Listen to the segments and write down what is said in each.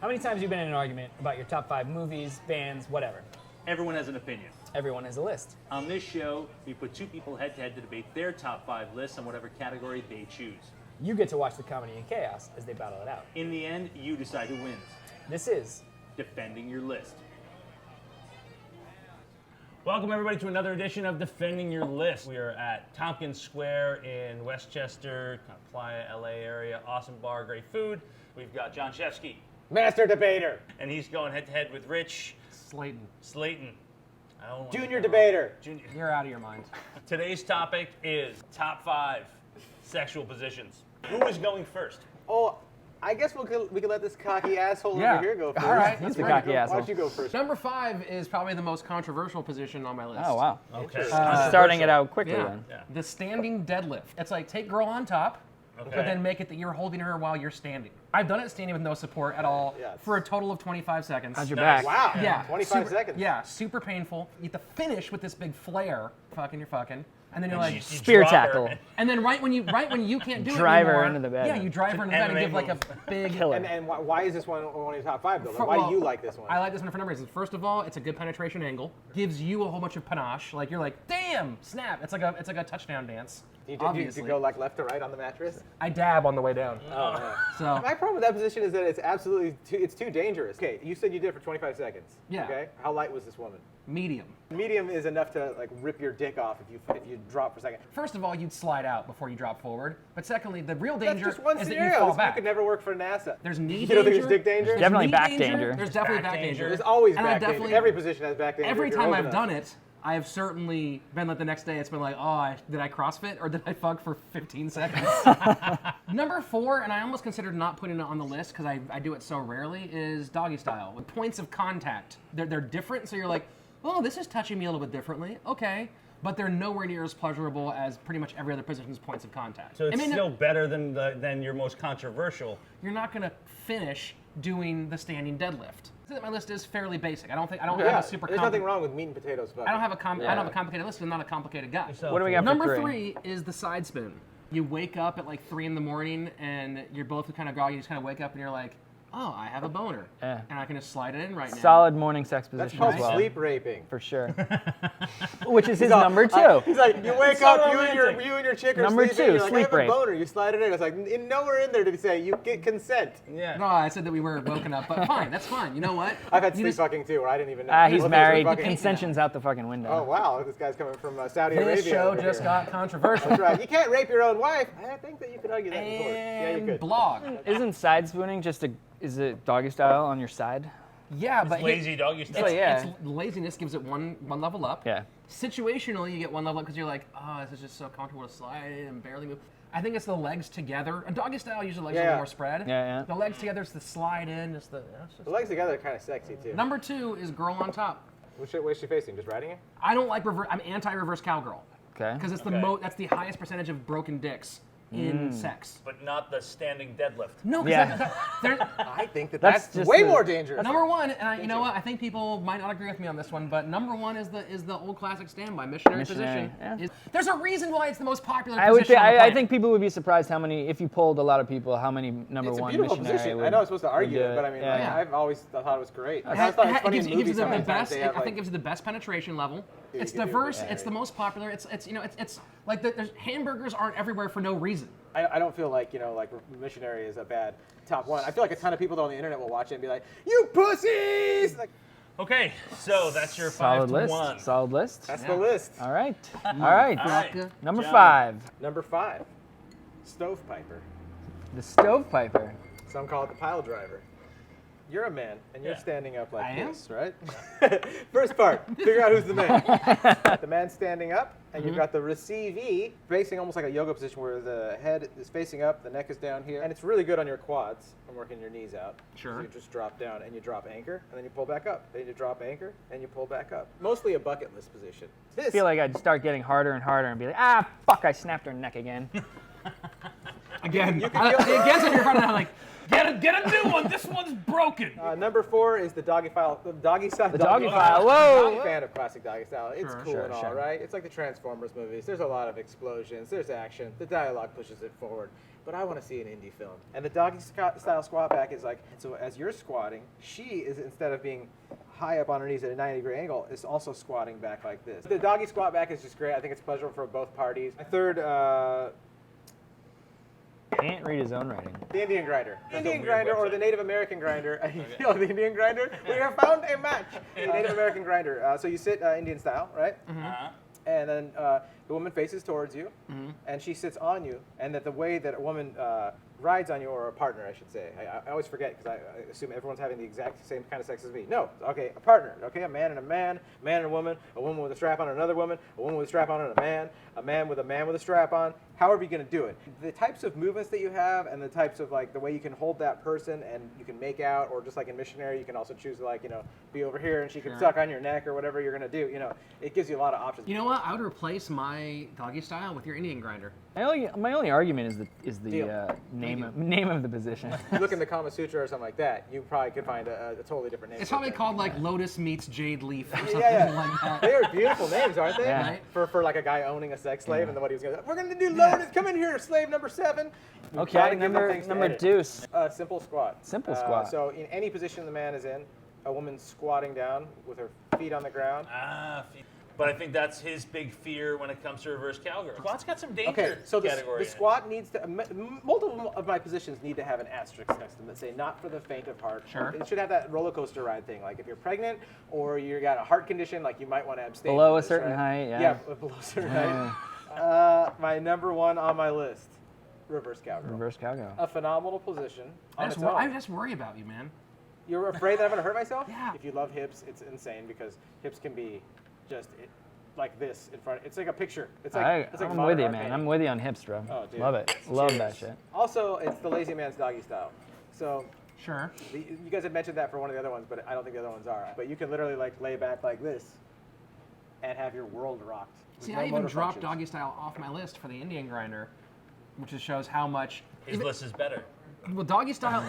How many times have you been in an argument about your top 5 movies, bands, whatever? Everyone has an opinion. Everyone has a list. On this show, we put 2 people head-to-head to debate their top 5 lists on whatever category they choose. You get to watch the comedy and chaos as they battle it out. In the end, you decide who wins. This is Defending Your List. Welcome everybody to another edition of Defending Your List. We are at Tompkins Square in Westchester, Playa, LA area. Awesome bar, great food. We've got John Shefsky. Master debater. And he's going head-to-head with Rich. Slaton. Slaton. I don't Junior debater. You're out of your mind. Today's topic is top 5 sexual positions. Who is going first? Oh, I guess we could let this cocky asshole over here go first. All right, He's that's the right. cocky asshole. Why don't you go first? Number 5 is probably the most controversial position on my list. Oh, wow. Okay. Starting it out quickly Yeah. then. Yeah. The standing deadlift. It's like take girl on top, Okay. but then make it that you're holding her while you're standing. I've done it standing with no support at all for a total of 25 seconds. How's your Nice. back? Wow. Yeah. 25 super, seconds. Yeah, super painful. You have to finish with this big flare. You're fucking. And then you're like, You Spear drop her. tackle. and then right when you can't do Drive it her anymore, into the bed. Yeah, you drive her into the bed and MMA give like a move. big Killer. And why is this one of your top 5 though? Like, why do you like this one? I like this one for a number of reasons. First of all, it's a good penetration angle. Gives you a whole bunch of panache. Like you're like, damn, snap. It's like a touchdown dance. Do you obviously. go like left to right on the mattress? I dab on the way down. Oh, yeah. So My problem with that position is that it's absolutely it's too dangerous. Okay, you said you did it for 25 seconds. Yeah. Okay. How light was this woman? medium. Medium is enough to like rip your dick off if you drop for a second. First of all, you'd slide out before you drop forward. But secondly, the real That's danger just one is that scenario. you fall This back. could never work for NASA. There's knee You danger. don't think it's dick danger? There's Definitely knee back danger. There's definitely Back back danger. danger. There's always And I back danger. definitely- Every position has back danger. Every if you're time old I've enough. done it, I have certainly been like the next day, it's been like, oh, did I CrossFit or did I fuck for 15 seconds? Number 4, and I almost considered not putting it on the list because I do it so rarely, is doggy style with points of contact. They're different, so you're like, oh, this is touching me a little bit differently. Okay. But they're nowhere near as pleasurable as pretty much every other position's points of contact. So it's I mean, still better than your most controversial. you're not going to finish doing the standing deadlift. I think that my list is fairly basic. I don't have Yeah, a super. there's nothing wrong with meat and potatoes. I don't have a I don't have a complicated list. I'm not a complicated guy. So What do we got Number for 3? 3 is the side spin. You wake up at like 3 in the morning and you're both kind of groggy. You just kind of wake up and you're like, oh, I have a boner, Yeah. and I can just slide it in right now. Solid morning sex That's position called as well. sleep raping. For sure. Which is his all- number 2. He's like, you wake so up, you romantic. and your chick are Number sleeping. 2, You're like, sleep I have rape. a boner. You slide it in. It's like, nowhere in there did he say you get consent. Yeah. No, I said that we were woken up, but fine, that's fine. You know what? I've had You sleep just- fucking too, where I didn't even know. He's Both of us were married. fucking- Consension's out the fucking window. Oh wow, this guy's coming from Saudi Arabia. This show over just here. got controversial. That's right. You can't rape your own wife. I think that you could argue that in court. Yeah, you And could. blog. Isn't side spooning is it doggy style on your side? Yeah, but Lazy doggy style. It's- yeah. it's laziness gives it one level up. Yeah. Situationally, you get one level up because you're like, oh, this is just so comfortable to slide and barely move. I think it's the legs together. A doggy style, usually legs are a Yeah. little more spread. Yeah, yeah. The legs together, it's the slide in. It's the. The legs together are kind of sexy too. Number 2 is girl on top. Where's she facing? Just riding it? I don't like I'm anti-reverse cowgirl Okay. because it's Okay. that's the highest percentage of broken dicks in sex. But not the standing deadlift. No, Yeah. because I think That's that's just way the- more dangerous. number 1, and you know what? I think people might not agree with me on this one, but number 1 is the old classic standby missionary Missionary, position. yeah. There's a reason why it's the most popular I would position. think on the I planet. think people would be surprised how many, if you polled a lot of people, how many number It's a 1 beautiful missionary position. would, I know I'm supposed to would argue do it, but I mean, Yeah, like, yeah. I've always thought it was great. I It always thought it was funny gives, in it gives movies you the sometimes best. they have, I think like- it gives you the best penetration level. Dude, It's you could do diverse. it. It's the most popular. It's like there's hamburgers aren't everywhere for no reason. I don't feel like, like missionary is a bad top 1. I feel like a ton of people on the internet will watch it and be like, you pussies! Like, Okay, so that's your 5 Solid to list. 1. Solid list. that's Yeah. the list. All right. All right. All right. Number John. 5, Number 5, stovepiper. the stovepiper. Some call it the pile driver. You're a man, and you're Yeah. standing up like I am? this, right? First part, figure out who's the man. The man's standing up, and you've got the receivee facing almost like a yoga position where the head is facing up, the neck is down here, and it's really good on your quads from working your knees out. Sure. So you just drop down, and you drop anchor, and then you pull back up. Then you drop anchor, and you pull back up. Mostly a bucket list position. I feel like I'd start getting harder and harder and be like, fuck, I snapped her neck again. Again, You could feel- against on your front, I'm like, get a new one. This one's broken. Number 4 is the doggy file. The doggy style. The doggy file. Whoa. I'm a fan of classic doggy style. It's Sure, cool sure, and all, sure. right? It's like the Transformers movies. There's a lot of explosions. There's action. The dialogue pushes it forward. but I want to see an indie film. And the doggy style squat back is like, so as you're squatting, she is, instead of being high up on her knees at a 90-degree angle, is also squatting back like this. The doggy squat back is just great. I think it's pleasurable for both parties. My third, Can't read his own writing. the Indian grinder. That's a Indian weird grinder or website. the Native American grinder. You know, the Indian grinder? We have found a match. The Native American grinder. So you sit Indian style, right? Uh-huh. And then the woman faces towards you, and she sits on you, and that the way that a woman rides on you, or a partner, I should say. I always forget because I assume everyone's having the exact same kind of sex as me. No, okay, a partner, okay, a man and a man and a woman with a strap on another woman, a woman with a strap on and a man with a strap on. However you're going to do it. The types of movements that you have and the types of like the way you can hold that person and you can make out, or just like in missionary, you can also choose to like, you know, be over here and she can suck on your neck or whatever you're going to do. You know, it gives you a lot of options. You know what? I would replace my doggy style with your Indian grinder. My only argument is the Deal. name of the position. You look in the Kama Sutra or something like that, you probably could find a totally different name. It's probably called like Lotus meets Jade Leaf or something Yeah, yeah. like that. They are beautiful names, aren't they? Yeah. Right. For like a guy owning a sex slave, and then what he was gonna, we're gonna do Lotus. Come in here, slave number 7. We've Okay, gotta give them things to number edit. deuce. Simple squat. Simple squat. So in any position the man is in, a woman squatting down with her feet on the ground. But I think that's his big fear when it comes to reverse cowgirl. Squat's got some danger Okay, so the category. in it. squat needs to, multiple of my positions need to have an asterisk next to them that say not for the faint of heart. Sure. It should have that roller coaster ride thing. Like if you're pregnant or you got a heart condition, like you might want to abstain. Below from a this, certain right? height, yeah. Yeah, below a certain height. My number 1 on my list, reverse cowgirl. Reverse cowgirl. A phenomenal position I on just, its own. I just worry about you, man. You're afraid that I'm going to hurt myself? Yeah. If you love hips, it's insane because hips can be just like this in front. It's like a picture. It's like it's like I'm modern with you, art man. painting. I'm with you on hips, bro. Oh, dude. Love it. Love Cheers. that shit. Also, it's the lazy man's doggy style. So Sure. you guys had mentioned that for one of the other ones, but I don't think the other ones are. But you can literally like lay back like this and have your world rocked. with See, no I even motor dropped functions. doggy style off my list for the Indian grinder, which just shows how much. His list is better. Well, doggy style.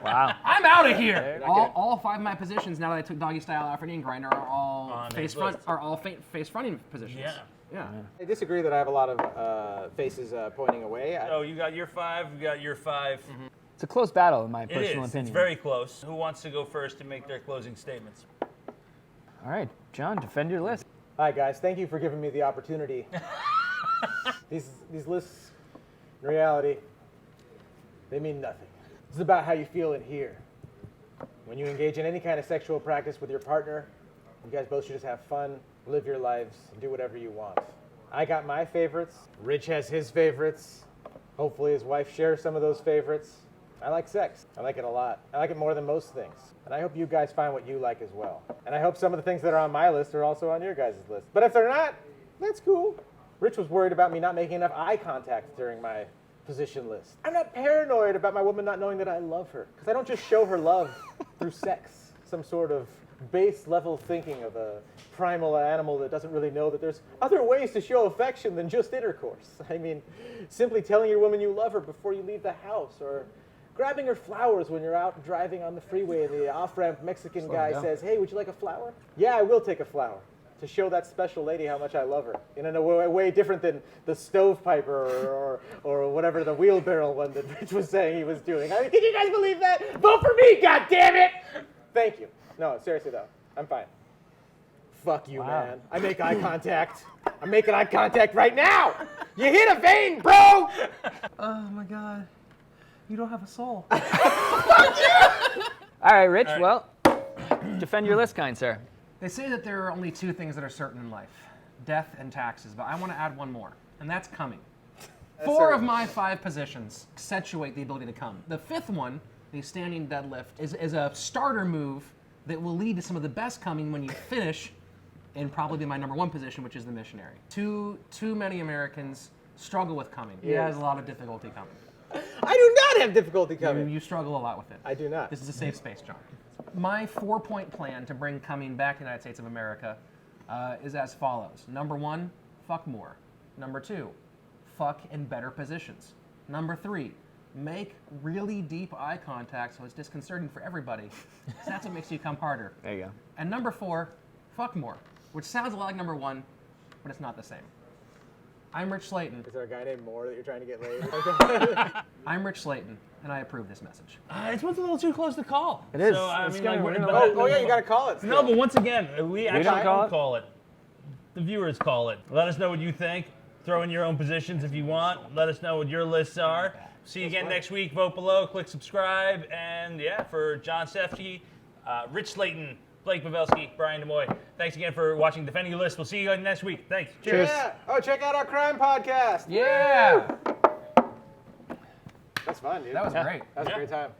Wow. I'm out of here. Not good. All 5 of my positions now that I took doggy style out for Indian grinder are all On face his front. list. Are all face fronting positions. Yeah. Yeah. I disagree that I have a lot of faces pointing away. So you got your 5, we got your 5. It's a close battle, in my It personal is. opinion. It's very close. Who wants to go first to make their closing statements? All right, John, defend your list. Hi guys, thank you for giving me the opportunity. These lists, in reality, they mean nothing. This is about how you feel in here. When you engage in any kind of sexual practice with your partner, you guys both should just have fun, live your lives, and do whatever you want. I got my favorites. Rich has his favorites. Hopefully his wife shares some of those favorites. I like sex. I like it a lot. I like it more than most things. And I hope you guys find what you like as well. And I hope some of the things that are on my list are also on your guys' list. But if they're not, that's cool. Rich was worried about me not making enough eye contact during my position list. I'm not paranoid about my woman not knowing that I love her, because I don't just show her love through sex, some sort of base level thinking of a primal animal that doesn't really know that there's other ways to show affection than just intercourse. I mean, simply telling your woman you love her before you leave the house, or grabbing her flowers when you're out driving on the freeway and the off-ramp Mexican guy down. says, hey, would you like a flower? Yeah, I will take a flower, to show that special lady how much I love her, in a way different than the stovepiper or whatever the wheelbarrow one that Rich was saying he was doing. I mean, can you guys believe that? Vote for me, goddammit! Thank you. No, seriously though, I'm fine. Fuck you, Wow. man. I make eye contact. I'm making eye contact right now. You hit a vein, bro. Oh my God. You don't have a soul. All right, Rich. All right. Well, defend your list, kind sir. They say that there are only 2 things that are certain in life: death and taxes. But I want to add one more, and that's coming. 4 of my 5 positions accentuate the ability to come. The 5th one, the standing deadlift, is a starter move that will lead to some of the best coming when you finish, and probably be my number 1 position, which is the missionary. Too many Americans struggle with coming. He Yeah. has a lot of difficulty coming. I do not have difficulty coming. You struggle a lot with it. I do not. This is a safe space, John. My 4-point plan to bring coming back to the United States of America is as follows. Number 1, fuck more. Number 2, fuck in better positions. Number 3, make really deep eye contact so it's disconcerting for everybody. 'Cause that's what makes you come harder. There you go. And number 4, fuck more, which sounds a lot like number 1, but it's not the same. I'm Rich Slaton. Is there a guy named Moore that you're trying to get laid? I'm Rich Slaton, and I approve this message. It's a little too close to call. It is. So, I It's mean, gonna- like, we're gonna but- Oh yeah, you gotta call it. No, but once again, we actually don't call don't it? call it. The viewers call it. Let us know what you think. Throw in your own positions if you want. Let us know what your lists are. See you again next week. Vote below, click subscribe, and yeah, for John Shefsky, Rich Slaton, Blake Pavelski, Brian DeMoy. Thanks again for watching Defending Your List. We'll see you again next week. Thanks. Cheers. Yeah. Oh, check out our crime podcast. Yeah! That's fun, dude. That was great. That was a great time.